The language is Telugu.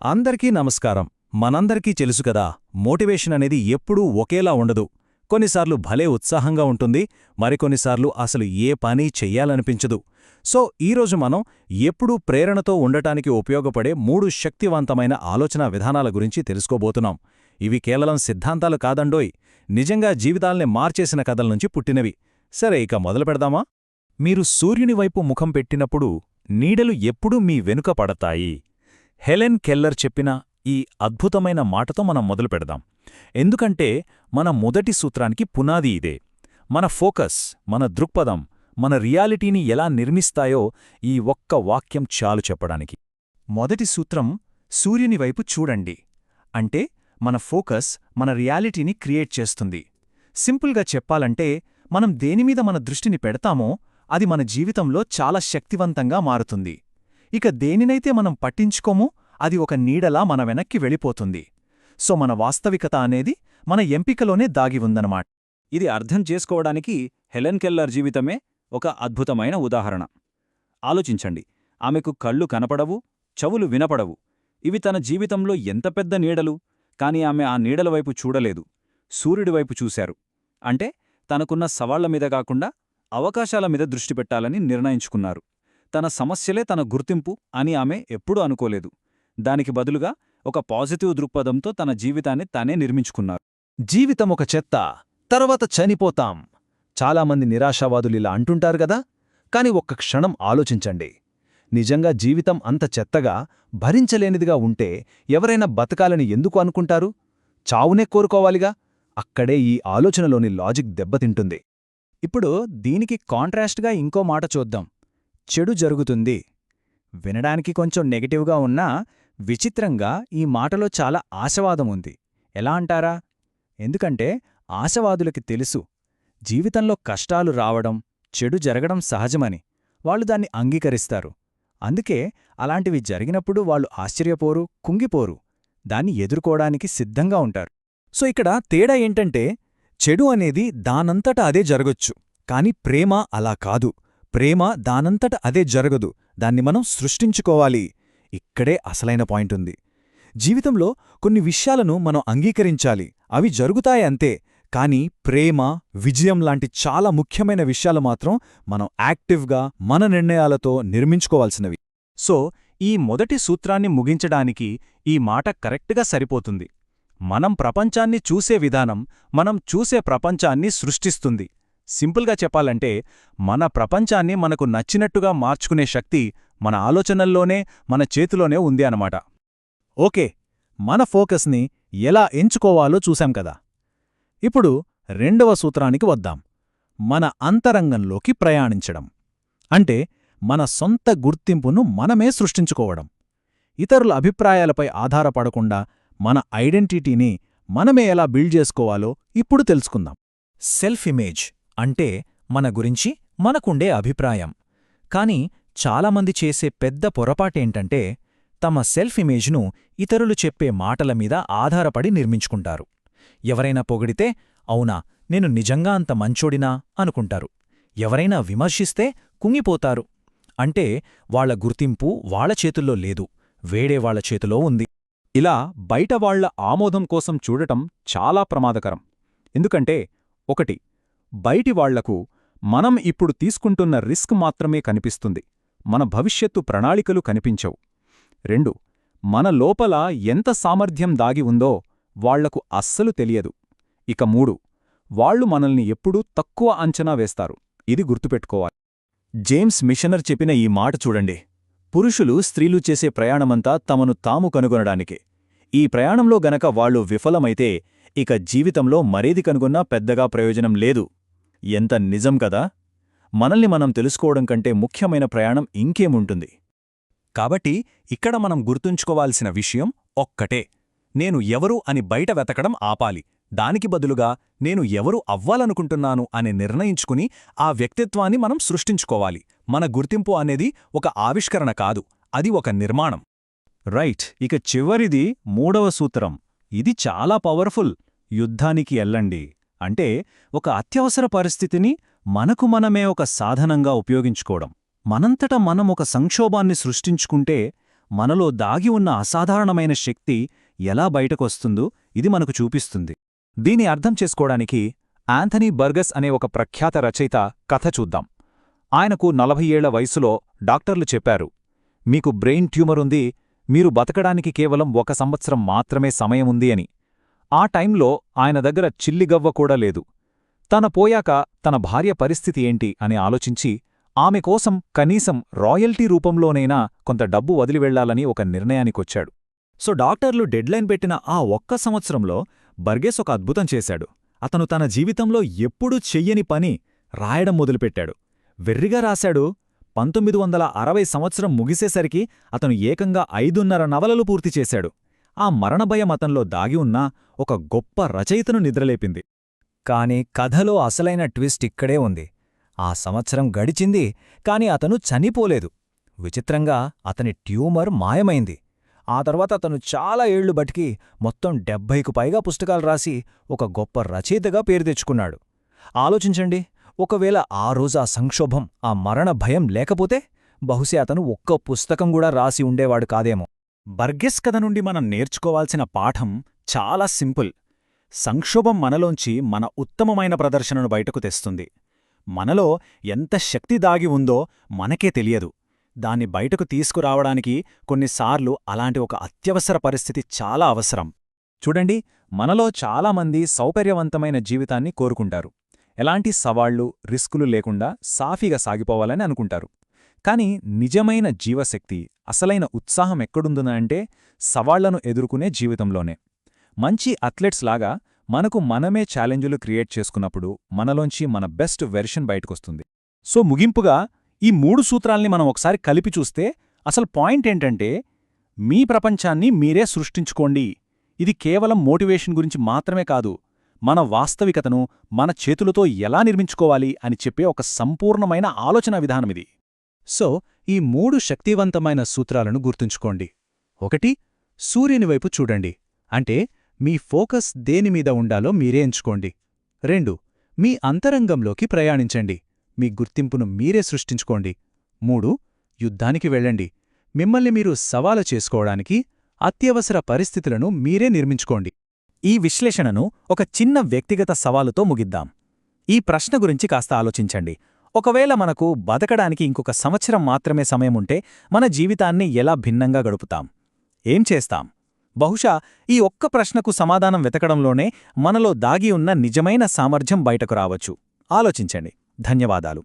అందరికీ నమస్కారం. మనందరికీ తెలుసు కదా, మోటివేషన్ అనేది ఎప్పుడూ ఒకేలా ఉండదు. కొన్నిసార్లు భలే ఉత్సాహంగా ఉంటుంది, మరికొన్నిసార్లు అసలు ఏ పని చెయ్యాలనిపించదు. సో ఈరోజు మనం ఎప్పుడూ ప్రేరణతో ఉండటానికి ఉపయోగపడే 3 శక్తివంతమైన ఆలోచనా విధానాల గురించి తెలుసుకోబోతున్నాం. ఇవి కేవలం సిద్ధాంతాలు కాదండోయ్, నిజంగా జీవితాల్ని మార్చేసిన కథల నుంచి పుట్టినవి. సరే, ఇక మొదలు పెడదామా? మీరు సూర్యుని వైపు ముఖం పెట్టినప్పుడు నీడలు ఎప్పుడూ మీ వెనుక పడతాయి. హెలెన్ కెల్లర్ చెప్పిన ఈ అద్భుతమైన మాటతో మనం మొదలు పెడదాం. ఎందుకంటే మన మొదటి సూత్రానికి పునాది ఇదే. మన ఫోకస్, మన దృక్పథం, మన రియాలిటీని ఎలా నిర్మిస్తాయో ఈ ఒక్క వాక్యం చాలు చెప్పడానికి. మొదటి సూత్రం సూర్యుని వైపు చూడండి. అంటే మన ఫోకస్ మన రియాలిటీని క్రియేట్ చేస్తుంది. సింపుల్గా చెప్పాలంటే మనం దేనిమీద మన దృష్టిని పెడతామో అది మన జీవితంలో చాలా శక్తివంతంగా మారుతుంది. ఇక దేనినైతే మనం పట్టించుకోమో అది ఒక నీడలా మన వెనక్కి వెళ్ళిపోతుంది. సో మన వాస్తవికత అనేది మన ఎంపికలోనే దాగి ఉందన్నమాట. ఇది అర్థం చేసుకోవడానికి హెలెన్ కెల్లర్ జీవితమే ఒక అద్భుతమైన ఉదాహరణ. ఆలోచించండి, ఆమెకు కళ్ళు కనపడవు, చెవులు వినపడవు. ఇవి తన జీవితంలో ఎంత పెద్ద నీడలు. కాని ఆమె ఆ నీడల వైపు చూడలేదు, సూర్యుడివైపు చూశారు. అంటే తనకున్న సవాళ్ల మీద కాకుండా అవకాశాల మీద దృష్టి పెట్టాలని నిర్ణయించుకున్నారు. తన సమస్యలే తన గుర్తింపు అని ఆమె ఎప్పుడూ అనుకోలేదు. దానికి బదులుగా ఒక పాజిటివ్ దృక్పథంతో తన జీవితాన్ని తానే నిర్మించుకున్నారు. జీవితం ఒక చెత్త, తర్వాత చనిపోతాం. చాలామంది నిరాశావాదులిలా అంటుంటారు గదా. కాని ఒక్క క్షణం ఆలోచించండి. నిజంగా జీవితం అంత చెత్తగా, భరించలేనిదిగా ఉంటే ఎవరైనా బతకాలని ఎందుకు అనుకుంటారు? చావునే కోరుకోవాలిగా. అక్కడే ఈ ఆలోచనలోని లాజిక్ దెబ్బతింటుంది. ఇప్పుడు దీనికి కాంట్రాస్ట్గా ఇంకో మాట చూద్దాం. చెడు జరుగుతుంది. వినడానికి కొంచెం నెగటివ్గా ఉన్నా విచిత్రంగా ఈ మాటలో చాలా ఆశావాదం ఉంది. ఎలా అంటారా? ఎందుకంటే ఆశావాదులకి తెలుసు, జీవితంలో కష్టాలు రావడం, చెడు జరగడం సహజమని. వాళ్ళు దాన్ని అంగీకరిస్తారు. అందుకే అలాంటివి జరిగినప్పుడు వాళ్ళు ఆశ్చర్యపోరు, కుంగిపోరు. దాన్ని ఎదుర్కోవడానికి సిద్ధంగా ఉంటారు. సో ఇక్కడ తేడా ఏంటంటే, చెడు అనేది దానంతట అదే జరగొచ్చు, కాని ప్రేమ అలా కాదు. ప్రేమ దానంతట అదే జరగదు, దాన్ని మనం సృష్టించుకోవాలి. ఇక్కడే అసలైన పాయింటుంది. జీవితంలో కొన్ని విషయాలను మనం అంగీకరించాలి, అవి జరుగుతాయంతే. కాని ప్రేమ, విజయం లాంటి చాలా ముఖ్యమైన విషయాలు మాత్రం మనం యాక్టివ్గా మన నిర్ణయాలతో నిర్మించుకోవాల్సినవి. సో ఈ మొదటి సూత్రాన్ని ముగించడానికి ఈ మాట కరెక్ట్గా సరిపోతుంది. మనం ప్రపంచాన్ని చూసే విధానం మనం చూసే ప్రపంచాన్ని సృష్టిస్తుంది. సింపుల్గా చెప్పాలంటే మన ప్రపంచాన్ని మనకు నచ్చినట్టుగా మార్చుకునే శక్తి మన ఆలోచనల్లోనే, మన చేతిలోనే ఉంది అన్నమాట. ఓకే, మన ఫోకస్ని ఎలా ఎంచుకోవాలో చూశాం కదా. ఇప్పుడు రెండవ సూత్రానికి వద్దాం. మన అంతరంగంలోకి ప్రయాణించడం. అంటే మన సొంత గుర్తింపును మనమే సృష్టించుకోవడం. ఇతరుల అభిప్రాయాలపై ఆధారపడకుండా మన ఐడెంటిటీని మనమే ఎలా బిల్డ్ చేసుకోవాలో ఇప్పుడు తెలుసుకుందాం. సెల్ఫ్ ఇమేజ్ అంటే మన గురించి మనకుండే అభిప్రాయం. కాని చాలామంది చేసే పెద్ద పొరపాటేంటంటే తమ సెల్ఫ్ ఇమేజ్ను ఇతరులు చెప్పే మాటల మీద ఆధారపడి నిర్మించుకుంటారు. ఎవరైనా పొగిడితే అవునా, నేను నిజంగా అంత మంచోడినా అనుకుంటారు. ఎవరైనా విమర్శిస్తే కుంగిపోతారు. అంటే వాళ్ల గుర్తింపు వాళ్ల చేతుల్లో లేదు, వేడేవాళ్ల చేతిలో ఉంది. ఇలా బయటవాళ్ల ఆమోదం కోసం చూడటం చాలా ప్రమాదకరం. ఎందుకంటే 1. బయటివాళ్లకు మనం ఇప్పుడు తీసుకుంటున్న రిస్క్ మాత్రమే కనిపిస్తుంది, మన భవిష్యత్తు ప్రణాళికలు కనిపించవు. 2. మన లోపల ఎంత సామర్థ్యం దాగి ఉందో వాళ్లకు అస్సలు తెలియదు. ఇక 3. వాళ్లు మనల్ని ఎప్పుడూ తక్కువ అంచనా వేస్తారు. ఇది గుర్తుపెట్టుకోవాలి. జేమ్స్ మిషనర్ చెప్పిన ఈ మాట చూడండి. పురుషులు, స్త్రీలు చేసే ప్రయాణమంతా తమను తాము కనుగొనడానికే. ఈ ప్రయాణంలో గనక వాళ్లు విఫలమైతే ఇక జీవితంలో మరేది కనుగొన్నా పెద్దగా ప్రయోజనం లేదు. ఎంత నిజం కదా. మనల్ని మనం తెలుసుకోవడం కంటే ముఖ్యమైన ప్రయాణం ఇంకేముంటుంది? కాబట్టి ఇక్కడ మనం గుర్తుంచుకోవాల్సిన విషయం ఒక్కటే. నేను ఎవరు అని బయట వెతకడం ఆపాలి. దానికి బదులుగా నేను ఎవరు అవ్వాలనుకుంటున్నాను అని నిర్ణయించుకుని ఆ వ్యక్తిత్వాన్ని మనం సృష్టించుకోవాలి. మన గుర్తింపు అనేది ఒక ఆవిష్కరణ కాదు, అది ఒక నిర్మాణం. రైట్, ఇక చివరిది 3వ సూత్రం. ఇది చాలా పవర్ఫుల్. యుద్ధానికి ఎల్లండి. అంటే ఒక అత్యవసర పరిస్థితిని మనకు మనమే ఒక సాధనంగా ఉపయోగించుకోవడం. మనంతట మనం ఒక సంక్షోభాన్ని సృష్టించుకుంటే మనలో దాగి ఉన్న అసాధారణమైన శక్తి ఎలా బయటకొస్తుందో ఇది మనకు చూపిస్తుంది. దీని అర్థం చేసుకోవడానికి యాంథనీ బర్గస్ అనే ఒక ప్రఖ్యాత రచయిత కథ చూద్దాం. ఆయనకు 40 ఏళ్ల వయసులో డాక్టర్లు చెప్పారు, మీకు బ్రెయిన్ ట్యూమరుంది, మీరు బతకడానికి కేవలం 1 సంవత్సరం మాత్రమే సమయముంది అని. ఆ టైంలో ఆయన దగ్గర చిల్లిగవ్వ కూడా లేదు. తన పోయాక తన భార్య పరిస్థితి ఏంటి అని ఆలోచించి ఆమె కోసం కనీసం రాయల్టీ రూపంలోనైనా కొంత డబ్బు వదిలివెళ్లాలని ఒక నిర్ణయానికొచ్చాడు. సో డాక్టర్లు డెడ్లైన్ పెట్టిన ఆ 1 సంవత్సరంలో బర్గెస్ ఒక అద్భుతం చేశాడు. అతను తన జీవితంలో ఎప్పుడూ చెయ్యని పని రాయడం మొదలుపెట్టాడు. వెర్రిగా రాశాడు. 1960 సంవత్సరం ముగిసేసరికి అతను ఏకంగా 5.5 నవలలు పూర్తి చేశాడు. ఆ మరణభయం అతనిలో దాగి ఉన్న ఒక గొప్ప రచయితను నిద్రలేపింది. కాని కథలో అసలైన ట్విస్ట్ ఇక్కడే ఉంది. ఆ సంవత్సరం గడిచింది, కాని అతను చనిపోలేదు. విచిత్రంగా అతని ట్యూమర్ మాయమైంది. ఆ తర్వాత అతను చాలా ఏళ్లు బతికి మొత్తం 70కు పైగా పుస్తకాలు రాసి ఒక గొప్ప రచయితగా పేరు తెచ్చుకున్నాడు. ఆలోచించండి, ఒకవేళ ఆ రోజు ఆ సంక్షోభం, ఆ మరణ భయం లేకపోతే బహుశా అతను ఒక్క పుస్తకం కూడా రాసి ఉండేవాడు కాదేమో. బర్గెస్ కథ నుండి మనం నేర్చుకోవాల్సిన పాఠం చాలా సింపుల్. సంక్షోభం మనలోంచి మన ఉత్తమమైన ప్రదర్శనను బయటకు తెస్తుంది. మనలో ఎంత శక్తి దాగి ఉందో మనకే తెలియదు. దాన్ని బయటకు తీసుకురావడానికి కొన్నిసార్లు అలాంటి ఒక అత్యవసర పరిస్థితి చాలా అవసరం. చూడండి, మనలో చాలామంది సౌకర్యవంతమైన జీవితాన్ని కోరుకుంటారు. ఎలాంటి సవాళ్లు, రిస్కులు లేకుండా సాఫీగా సాగిపోవాలని అనుకుంటారు. కాని నిజమైన జీవశక్తి, అసలైన ఉత్సాహం ఎక్కడుందంటే సవాళ్లను ఎదుర్కొనే జీవితంలోనే. మంచి అథ్లెట్స్ లాగా మనకు మనమే ఛాలెంజులు క్రియేట్ చేసుకున్నప్పుడు మనలోంచి మన బెస్ట్ వెర్షన్ బయటకొస్తుంది. సో ముగింపుగా ఈ 3 సూత్రాల్ని మనం ఒకసారి కలిపి చూస్తే అసలు పాయింట్ ఏంటంటే, మీ ప్రపంచాన్ని మీరే సృష్టించుకోండి. ఇది కేవలం మోటివేషన్ గురించి మాత్రమే కాదు, మన వాస్తవికతను మన చేతులతో ఎలా నిర్మించుకోవాలి అని చెప్పే ఒక సంపూర్ణమైన ఆలోచనా విధానమిది. సో ఈ 3 శక్తివంతమైన సూత్రాలను గుర్తుంచుకోండి. 1. సూర్యుని వైపు చూడండి, అంటే మీ ఫోకస్ దేనిమీద ఉండాలో మీరే ఎంచుకోండి. 2. మీ అంతరంగంలోకి ప్రయాణించండి, మీ గుర్తింపును మీరే సృష్టించుకోండి. 3. యుద్ధానికి వెళ్ళండి, మిమ్మల్ని మీరు సవాలు చేసుకోవడానికి అత్యవసర పరిస్థితులను మీరే నిర్మించుకోండి. ఈ విశ్లేషణను ఒక చిన్న వ్యక్తిగత సవాలుతో ముగిద్దాం. ఈ ప్రశ్న గురించి కాస్త ఆలోచించండి. ఒకవేళ మనకు బతకడానికి ఇంకొక సంవత్సరం మాత్రమే సమయముంటే మన జీవితాన్ని ఎలా భిన్నంగా గడుపుతాం? ఏం చేస్తాం? బహుశా ఈ ఒక్క ప్రశ్నకు సమాధానం వెతకడంలోనే మనలో దాగి ఉన్న నిజమైన సామర్థ్యం బయటకు రావచ్చు. ఆలోచించండి. ధన్యవాదాలు.